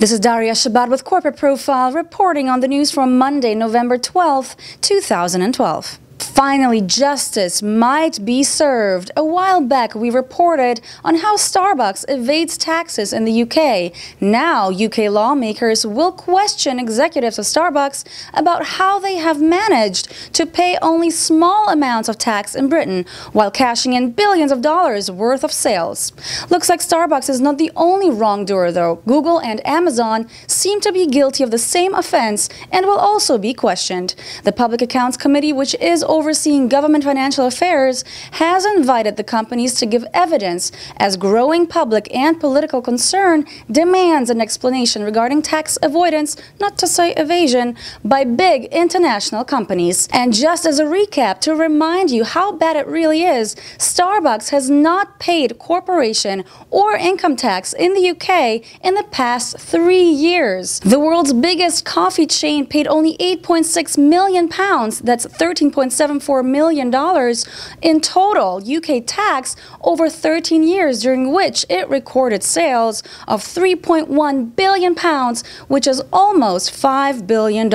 This is Daria Shabbat with Corporate Profile reporting on the news from Monday, November 12th, 2012. Finally, justice might be served. A while back, we reported on how Starbucks evades taxes in the UK. Now, UK lawmakers will question executives of Starbucks about how they have managed to pay only small amounts of tax in Britain while cashing in billions of dollars worth of sales. Looks like Starbucks is not the only wrongdoer, though. Google and Amazon seem to be guilty of the same offense and will also be questioned. The Public Accounts Committee, which is overseeing government financial affairs, has invited the companies to give evidence as growing public and political concern demands an explanation regarding tax avoidance, not to say evasion, by big international companies. And just as a recap, to remind you how bad it really is, Starbucks has not paid corporation or income tax in the UK in the past 3 years. The world's biggest coffee chain paid only £8.6 million, that's $13.74 million in total UK tax over 13 years, during which it recorded sales of £3.1 billion, which is almost $5 billion.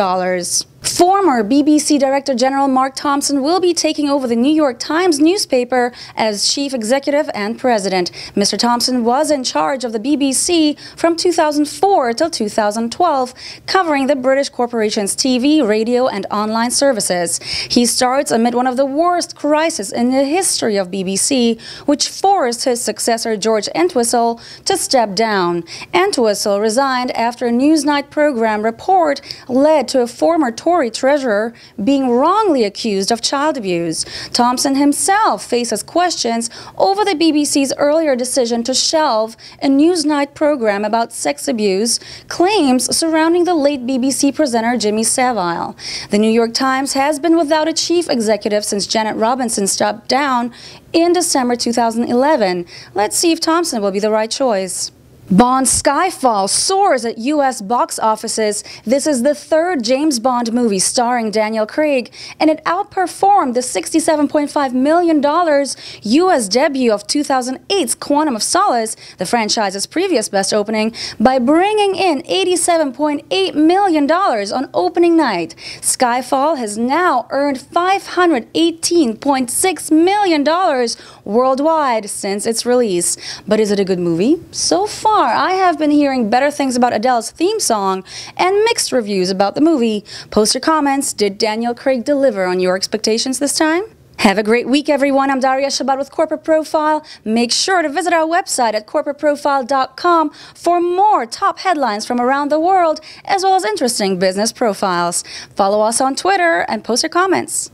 Former BBC Director General Mark Thompson will be taking over the New York Times newspaper as chief executive and president. Mr. Thompson was in charge of the BBC from 2004 till 2012, covering the British corporation's TV, radio, and online services. He starts amid one of the worst crises in the history of BBC, which forced his successor George Entwistle to step down. Entwistle resigned after a Newsnight program report led to a former Tory treasurer being wrongly accused of child abuse. Thomson himself faces questions over the BBC's earlier decision to shelve a Newsnight program about sex abuse, claims surrounding the late BBC presenter Jimmy Savile. The New York Times has been without a chief executive since Janet Robinson stepped down in December 2011. Let's see if Thomson will be the right choice. Bond's Skyfall soars at U.S. box offices. This is the third James Bond movie starring Daniel Craig, and it outperformed the $67.5 million U.S. debut of 2008's Quantum of Solace, the franchise's previous best opening, by bringing in $87.8 million on opening night. Skyfall has now earned $518.6 million worldwide since its release. But is it a good movie? So far, I have been hearing better things about Adele's theme song and mixed reviews about the movie. Post your comments. Did Daniel Craig deliver on your expectations this time? Have a great week, everyone. I'm Daria Shabbat with Corporate Profile. Make sure to visit our website at corporateprofile.com for more top headlines from around the world, as well as interesting business profiles. Follow us on Twitter and post your comments.